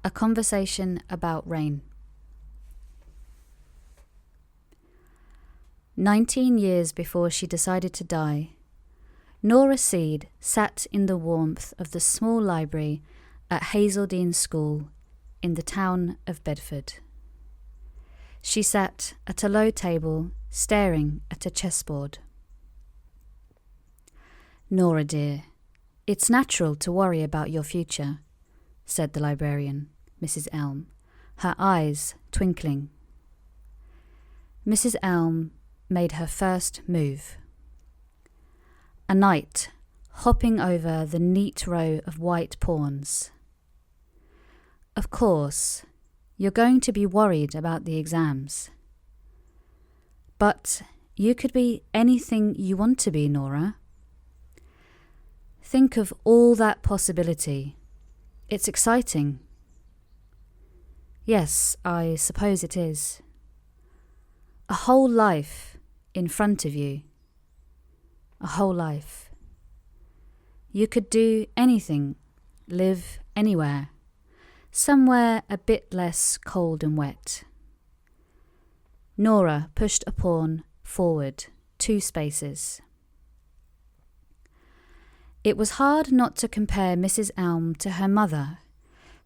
A conversation about rain. 19 years before she decided to die, Nora Seed sat in the warmth of the small library at Hazeldean School in the town of Bedford. She sat at a low table, staring at a chessboard. "Nora dear, it's natural to worry about your future," said the librarian, Mrs. Elm, her eyes twinkling. Mrs. Elm made her first move. A knight hopping over the neat row of white pawns. "Of course, you're going to be worried about the exams. But you could be anything you want to be, Nora. Think of all that possibility. It's exciting." "Yes, I suppose it is. A whole life in front of you. A whole life. You could do anything, live anywhere, somewhere a bit less cold and wet." Nora pushed a pawn forward 2 spaces. It was hard not to compare Mrs. Elm to her mother,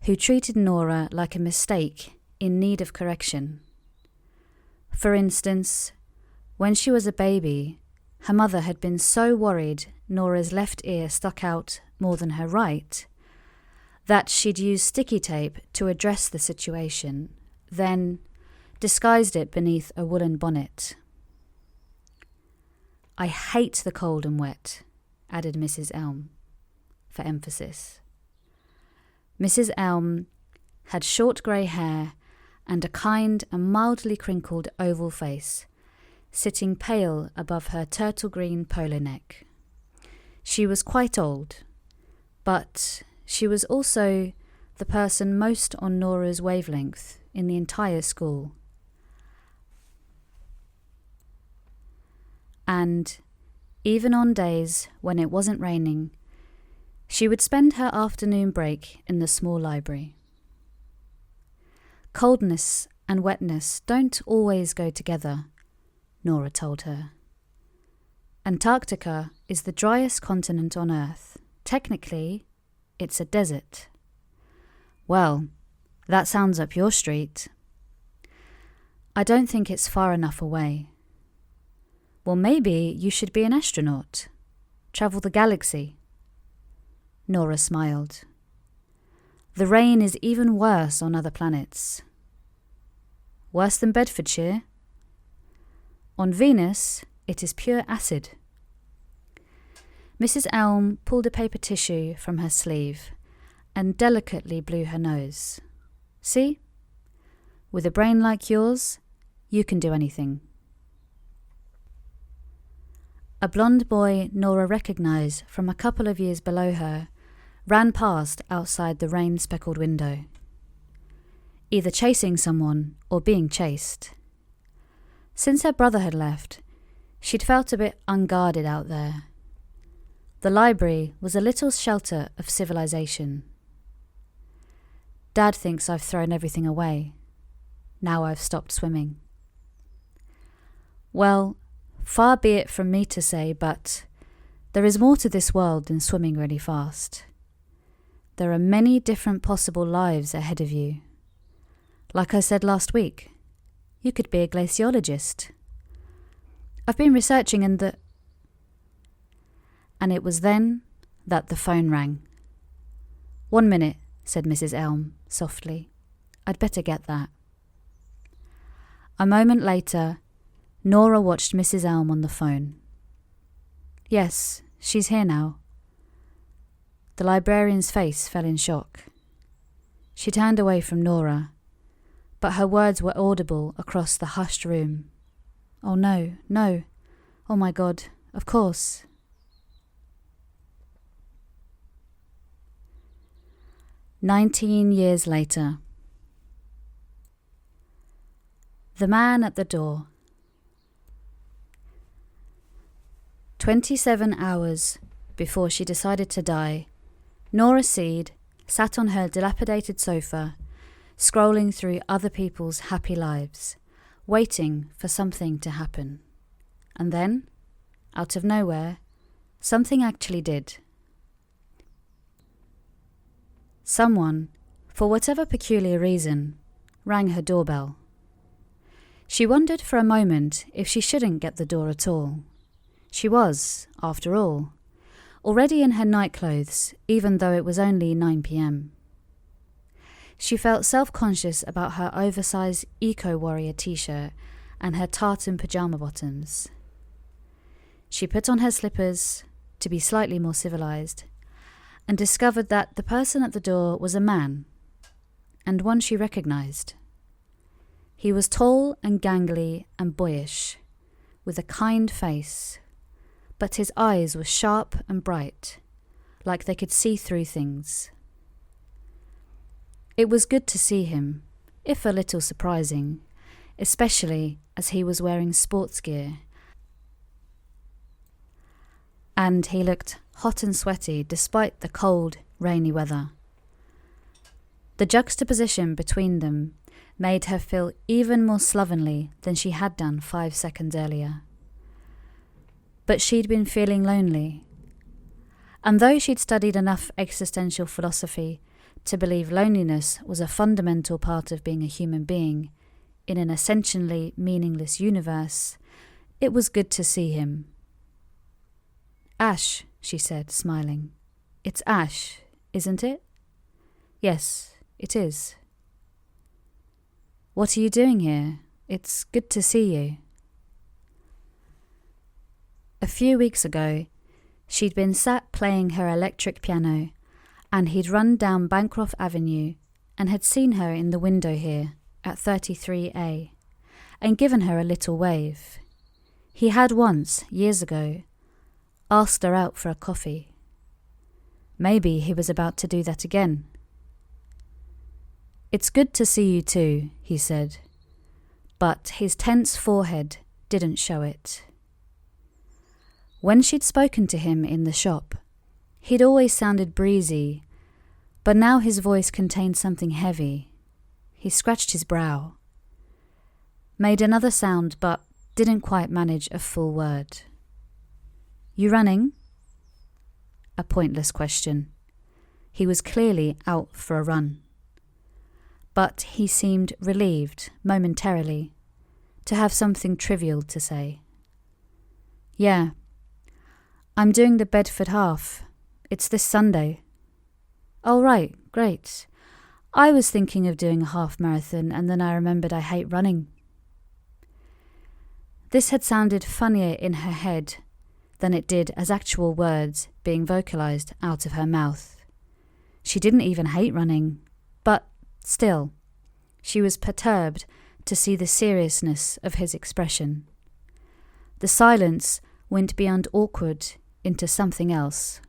who treated Nora like a mistake in need of correction. For instance, when she was a baby, her mother had been so worried Nora's left ear stuck out more than her right that she'd used sticky tape to address the situation, then disguised it beneath a woolen bonnet. "I hate the cold and wet," added Mrs. Elm, for emphasis. Mrs. Elm had short grey hair and a kind and mildly crinkled oval face, sitting pale above her turtle green polo neck. She was quite old, but she was also the person most on Nora's wavelength in the entire school. And even on days when it wasn't raining, she would spend her afternoon break in the small library. "Coldness and wetness don't always go together," Nora told her. "Antarctica is the driest continent on Earth. Technically, it's a desert." "Well, that sounds up your street." "I don't think it's far enough away." "Well, maybe you should be an astronaut. Travel the galaxy." Nora smiled. "The rain is even worse on other planets." "Worse than Bedfordshire?" "On Venus, it is pure acid." Mrs. Elm pulled a paper tissue from her sleeve and delicately blew her nose. "See? With a brain like yours, you can do anything." A blonde boy Nora recognised from a couple of years below her ran past outside the rain-speckled window, either chasing someone or being chased. Since her brother had left, she'd felt a bit unguarded out there. The library was a little shelter of civilization. "Dad thinks I've thrown everything away. Now I've stopped swimming." "Well, far be it from me to say, but there is more to this world than swimming really fast. There are many different possible lives ahead of you. Like I said last week, you could be a glaciologist. I've been researching And it was then that the phone rang. "1 minute," said Mrs. Elm softly. "I'd better get that." A moment later, Nora watched Mrs. Elm on the phone. "Yes, she's here now." The librarian's face fell in shock. She turned away from Nora, but her words were audible across the hushed room. "Oh no, no. Oh my God, of course." "19 years later." The man at the door. 27 hours before she decided to die, Nora Seed sat on her dilapidated sofa scrolling through other people's happy lives, waiting for something to happen. And then, out of nowhere, something actually did. Someone, for whatever peculiar reason, rang her doorbell. She wondered for a moment if she shouldn't get the door at all. She was, after all, already in her nightclothes, even though it was only 9 p.m. She felt self-conscious about her oversized eco-warrior t-shirt and her tartan pyjama bottoms. She put on her slippers, to be slightly more civilized, and discovered that the person at the door was a man, and one she recognized. He was tall and gangly and boyish, with a kind face, but his eyes were sharp and bright, like they could see through things. It was good to see him, if a little surprising, especially as he was wearing sports gear, and he looked hot and sweaty despite the cold, rainy weather. The juxtaposition between them made her feel even more slovenly than she had done 5 seconds earlier. But she'd been feeling lonely. And though she'd studied enough existential philosophy to believe loneliness was a fundamental part of being a human being in an essentially meaningless universe, it was good to see him. "Ash," she said, smiling. "It's Ash, isn't it?" "Yes, it is." "What are you doing here? It's good to see you." A few weeks ago, she'd been sat playing her electric piano, and he'd run down Bancroft Avenue and had seen her in the window here at 33A and given her a little wave. He had once, years ago, asked her out for a coffee. Maybe he was about to do that again. "It's good to see you too," he said, but his tense forehead didn't show it. When she'd spoken to him in the shop, he'd always sounded breezy, but now his voice contained something heavy. He scratched his brow, made another sound but didn't quite manage a full word. "You running?" A pointless question. He was clearly out for a run. But he seemed relieved, momentarily, to have something trivial to say. "Yeah, I'm doing the Bedford half. It's this Sunday." "Oh, right, great. I was thinking of doing a half marathon and then I remembered I hate running." This had sounded funnier in her head than it did as actual words being vocalized out of her mouth. She didn't even hate running, but still, she was perturbed to see the seriousness of his expression. The silence went beyond awkward into something else.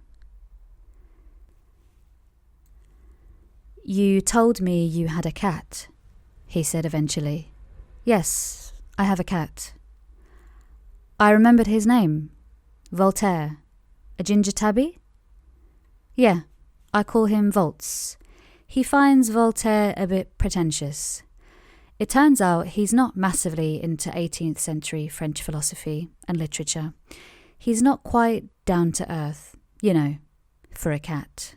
"You told me you had a cat," he said eventually. "Yes, I have a cat." I remembered his name. Voltaire. A ginger tabby? "Yeah, I call him Volts. He finds Voltaire a bit pretentious. It turns out he's not massively into 18th century French philosophy and literature. He's not quite down to earth, you know, for a cat."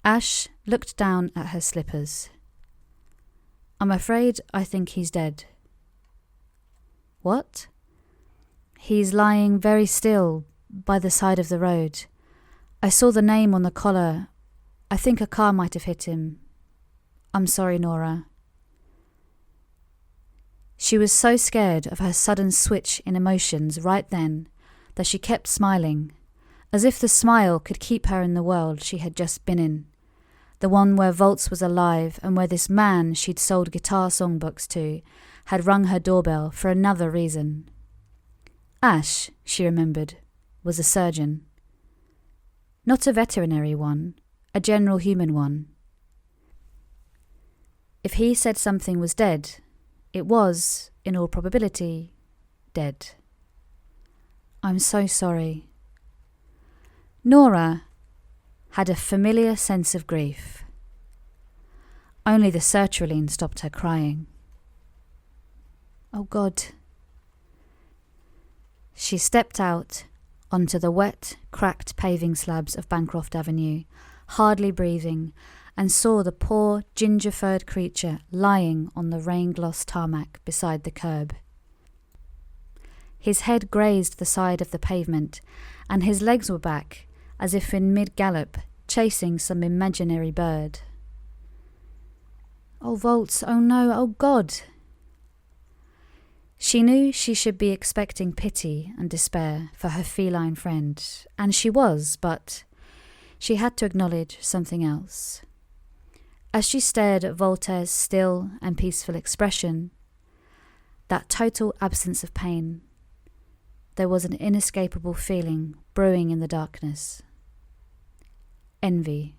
Ash looked down at her slippers. "I'm afraid I think he's dead." "What?" "He's lying very still by the side of the road. I saw the name on the collar. I think a car might have hit him. I'm sorry, Nora." She was so scared of her sudden switch in emotions right then that she kept smiling, as if the smile could keep her in the world she had just been in, the one where Volts was alive and where this man she'd sold guitar songbooks to had rung her doorbell for another reason. Ash, she remembered, was a surgeon. Not a veterinary one, a general human one. If he said something was dead, it was, in all probability, dead. "I'm so sorry." Nora had a familiar sense of grief. Only the sertraline stopped her crying. Oh God. She stepped out onto the wet, cracked paving slabs of Bancroft Avenue, hardly breathing, and saw the poor, ginger-furred creature lying on the rain-glossed tarmac beside the curb. His head grazed the side of the pavement, and his legs were back, as if in mid-gallop, chasing some imaginary bird. Oh, Volts, oh no, oh God! She knew she should be expecting pity and despair for her feline friend, and she was, but she had to acknowledge something else. As she stared at Voltaire's still and peaceful expression, that total absence of pain, there was an inescapable feeling brewing in the darkness. Envy.